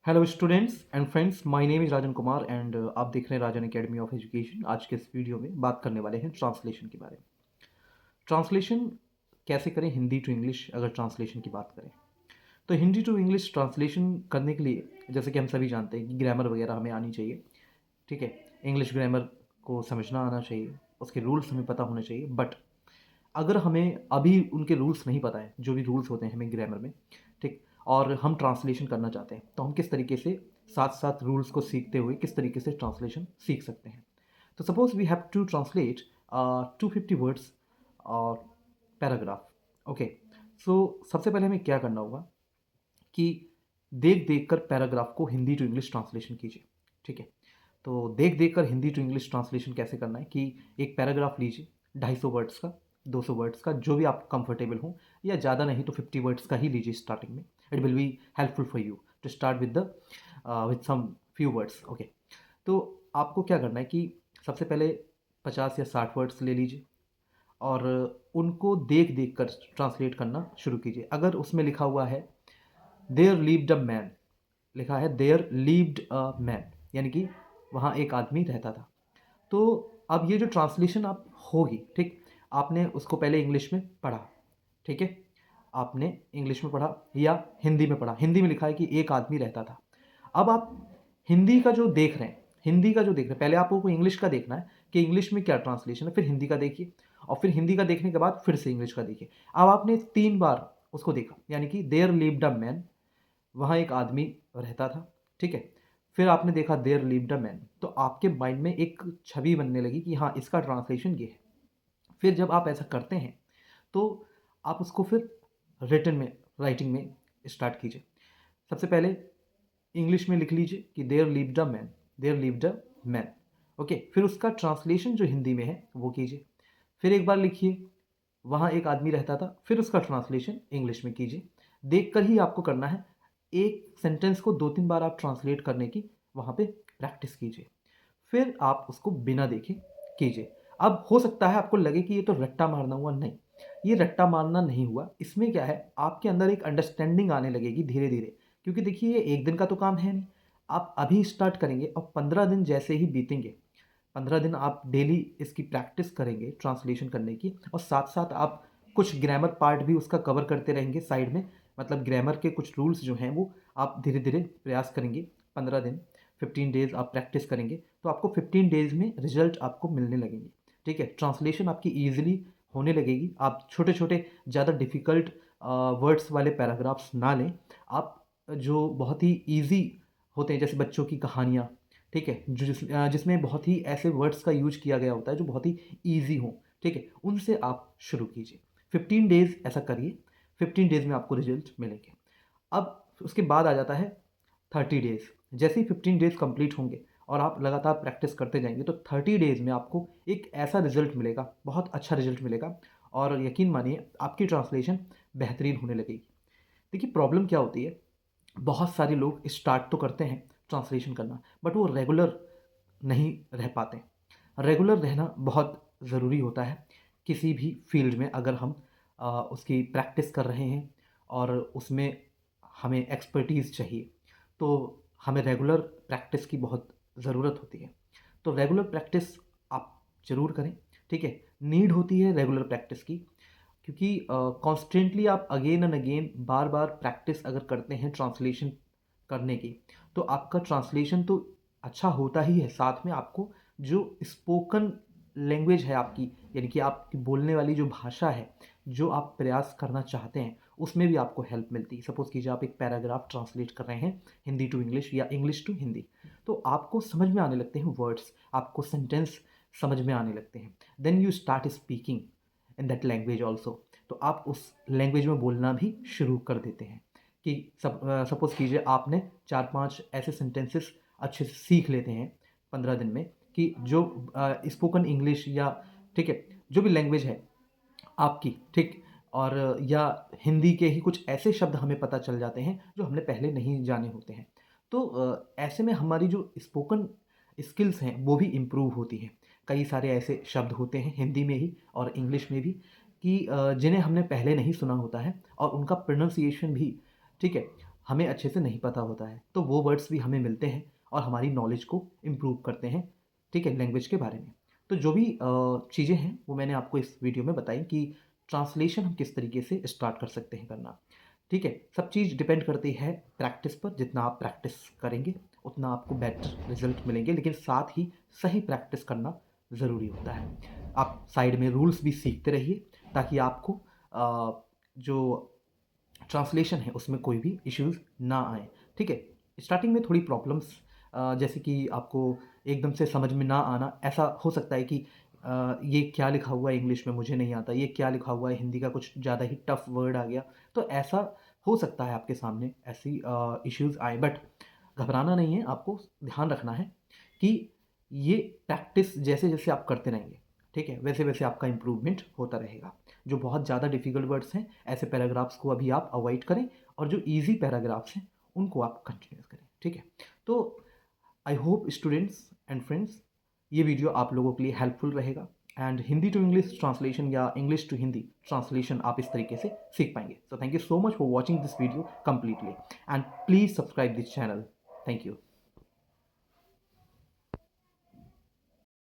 Hello students and friends, my name is Rajan Kumar and आप देख रहे हैं राजन एकेडमी ऑफ एजुकेशन। आज के इस वीडियो में बात करने वाले हैं ट्रांसलेशन के बारे में। ट्रांसलेशन कैसे करें हिंदी टू इंग्लिश। अगर ट्रांसलेशन की बात करें तो हिंदी टू इंग्लिश ट्रांसलेशन करने के लिए जैसे कि हम सभी जानते हैं कि ग्रामर वगैरह हमें आनी चाहिए। ठीक है, इंग्लिश ग्रामर को समझना आना चाहिए, उसके रूल्स हमें पता होने चाहिए। बट अगर हमें अभी उनके रूल्स नहीं पता है, जो भी रूल्स होते हैं हमें ग्रामर में, ठीक, और हम ट्रांसलेशन करना चाहते हैं तो हम किस तरीके से साथ साथ रूल्स को सीखते हुए किस तरीके से ट्रांसलेशन सीख सकते हैं। तो suppose we have to translate 250 words और पैराग्राफ। ओके, सो सबसे पहले हमें क्या करना होगा कि देख देख कर पैराग्राफ को हिंदी टू इंग्लिश ट्रांसलेशन कीजिए। ठीक है, तो देख देख कर हिंदी टू इंग्लिश ट्रांसलेशन कैसे करना है कि एक पैराग्राफ लीजिए 250 वर्ड्स का, 200 वर्ड्स का, जो भी आप कंफर्टेबल हो, या ज़्यादा नहीं तो 50 वर्ड्स का ही लीजिए स्टार्टिंग में। It will be helpful for you to start with some few words. Okay, तो आपको क्या करना है कि सबसे पहले 50 या 60 वर्ड्स ले लीजिए और उनको देख देख कर ट्रांसलेट करना शुरू कीजिए। अगर उसमें लिखा हुआ है देयर लिव्ड अ मैन, लिखा है देयर लिव्ड अ मैन, यानी कि वहाँ एक आदमी रहता था। तो अब ये जो ट्रांसलेशन आप होगी, ठीक, आपने उसको पहले इंग्लिश में पढ़ा। ठीक है, आपने इंग्लिश में पढ़ा या हिंदी में पढ़ा। हिंदी में लिखा है कि एक आदमी रहता था। अब आप हिंदी का जो देख रहे हैं, हिंदी का जो देख रहे हैं, पहले आपको इंग्लिश का देखना है कि इंग्लिश में क्या ट्रांसलेशन है, फिर हिंदी का देखिए और फिर हिंदी का देखने के बाद फिर से इंग्लिश का देखिए। अब आपने 3 बार उसको देखा, यानी कि देयर लिव्ड अ मैन, वहाँ एक आदमी रहता था। ठीक है, फिर आपने देखा देयर लिव्ड अ मैन, तो आपके माइंड में एक छवि बनने लगी कि हाँ, इसका ट्रांसलेशन ये है। फिर जब आप ऐसा करते हैं तो आप उसको फिर रिटन में, राइटिंग में स्टार्ट कीजिए। सबसे पहले इंग्लिश में लिख लीजिए कि there lived a man, there lived a man. Okay, फिर उसका ट्रांसलेशन जो हिंदी में है वो कीजिए। फिर एक बार लिखिए वहाँ एक आदमी रहता था, फिर उसका ट्रांसलेशन इंग्लिश में कीजिए। देख कर ही आपको करना है। एक सेंटेंस को 2-3 बार आप ट्रांसलेट करने की वहाँ पे प्रैक्टिस कीजिए। फिर आप उसको बिना देखे कीजिए। अब हो सकता है आपको लगे कि ये तो रट्टा मारना हुआ, नहीं, ये रट्टा मारना नहीं हुआ। इसमें क्या है, आपके अंदर एक अंडरस्टैंडिंग आने लगेगी धीरे धीरे, क्योंकि देखिए ये एक दिन का तो काम है नहीं। आप अभी स्टार्ट करेंगे और 15 दिन जैसे ही बीतेंगे, 15 दिन आप डेली इसकी प्रैक्टिस करेंगे ट्रांसलेशन करने की, और साथ साथ आप कुछ ग्रामर पार्ट भी उसका कवर करते रहेंगे साइड में। मतलब ग्रामर के कुछ रूल्स जो हैं वो आप धीरे धीरे प्रयास करेंगे। 15 दिन, 15 डेज आप प्रैक्टिस करेंगे तो आपको 15 डेज में रिजल्ट आपको मिलने लगेंगे। ठीक है, ट्रांसलेशन आपकी ईजिली होने लगेगी। आप छोटे छोटे ज़्यादा डिफ़िकल्ट वर्ड्स वाले पैराग्राफ्स ना लें। आप जो बहुत ही ईजी होते हैं, जैसे बच्चों की कहानियाँ, ठीक है, जिसमें बहुत ही ऐसे वर्ड्स का यूज किया गया होता है जो बहुत ही ईजी हों, ठीक है, उनसे आप शुरू कीजिए। 15 डेज ऐसा करिए, 15 डेज में आपको रिजल्ट मिलेंगे। अब उसके बाद आ जाता है 30 डेज। जैसे ही 15 डेज कंप्लीट होंगे और आप लगातार प्रैक्टिस करते जाएंगे तो 30 डेज में आपको एक ऐसा रिजल्ट मिलेगा, बहुत अच्छा रिजल्ट मिलेगा, और यकीन मानिए आपकी ट्रांसलेशन बेहतरीन होने लगेगी। देखिए प्रॉब्लम क्या होती है, बहुत सारे लोग स्टार्ट तो करते हैं ट्रांसलेशन करना, बट वो रेगुलर नहीं रह पाते। रेगुलर रहना बहुत ज़रूरी होता है किसी भी फील्ड में। अगर हम उसकी प्रैक्टिस कर रहे हैं और उसमें हमें एक्सपर्टीज़ चाहिए तो हमें रेगुलर प्रैक्टिस की बहुत ज़रूरत होती है। तो रेगुलर प्रैक्टिस आप ज़रूर करें। ठीक है, नीड होती है रेगुलर प्रैक्टिस की, क्योंकि कॉन्स्टेंटली आप again and again bar bar practice अगर करते हैं ट्रांसलेशन करने की, तो आपका ट्रांसलेशन तो अच्छा होता ही है, साथ में आपको जो स्पोकन लैंग्वेज है आपकी, यानी कि आपकी बोलने वाली जो भाषा है, जो आप प्रयास करना चाहते हैं, उसमें भी आपको हेल्प मिलती है। सपोज़ कीजिए आप एक पैराग्राफ ट्रांसलेट कर रहे हैं हिंदी टू इंग्लिश या इंग्लिश टू हिंदी, तो आपको समझ में आने लगते हैं वर्ड्स, आपको सेंटेंस समझ में आने लगते हैं। Then you start speaking in that language also, तो आप उस लैंग्वेज में बोलना भी शुरू कर देते हैं। कि सपोज़ कीजिए आपने 4-5 ऐसे सेंटेंसेस अच्छे से सीख लेते हैं 15 दिन में, कि जो स्पोकन इंग्लिश या, ठीक है, जो भी लैंग्वेज है आपकी, ठीक, और या हिंदी के ही कुछ ऐसे शब्द हमें पता चल जाते हैं जो हमने पहले नहीं जाने होते हैं। तो ऐसे में हमारी जो स्पोकन स्किल्स हैं वो भी इम्प्रूव होती हैं। कई सारे ऐसे शब्द होते हैं हिंदी में ही और इंग्लिश में भी कि जिन्हें हमने पहले नहीं सुना होता है और उनका प्रोनाउंसिएशन भी, ठीक है, हमें अच्छे से नहीं पता होता है, तो वो वर्ड्स भी हमें मिलते हैं और हमारी नॉलेज को इम्प्रूव करते हैं, ठीक है, लैंग्वेज के बारे में। तो जो भी चीज़ें हैं वो मैंने आपको इस वीडियो में बताई कि ट्रांसलेशन हम किस तरीके से स्टार्ट कर सकते हैं करना, ठीक है। सब चीज़ डिपेंड करती है प्रैक्टिस पर। जितना आप प्रैक्टिस करेंगे उतना आपको बेटर रिजल्ट मिलेंगे, लेकिन साथ ही सही प्रैक्टिस करना ज़रूरी होता है। आप साइड में रूल्स भी सीखते रहिए ताकि आपको जो ट्रांसलेशन है उसमें कोई भी इश्यूज़ ना आए, ठीक है। स्टार्टिंग में थोड़ी प्रॉब्लम्स जैसे कि आपको एकदम से समझ में ना आना, ऐसा हो सकता है कि ये क्या लिखा हुआ है इंग्लिश में, मुझे नहीं आता, ये क्या लिखा हुआ है हिंदी का, कुछ ज़्यादा ही टफ वर्ड आ गया। तो ऐसा हो सकता है आपके सामने ऐसी इश्यूज़ आए, बट घबराना नहीं है। आपको ध्यान रखना है कि ये प्रैक्टिस जैसे-जैसे आप करते रहेंगे, ठीक है, वैसे-वैसे आपका इम्प्रूवमेंट होता रहेगा। जो बहुत ज़्यादा डिफ़िकल्ट वर्ड्स हैं, ऐसे पैराग्राफ्स को अभी आप अवॉइड करें और जो ईज़ी पैराग्राफ्स हैं, उनको आप कंटिन्यू करें, ठीक है। तो I hope students and friends, ये वीडियो आप लोगों के लिए हेल्पफुल रहेगा and Hindi to English translation या इंग्लिश टू हिंदी ट्रांसलेशन आप इस तरीके से सीख पाएंगे। So thank you so much for watching this video completely and please subscribe this channel. Thank you.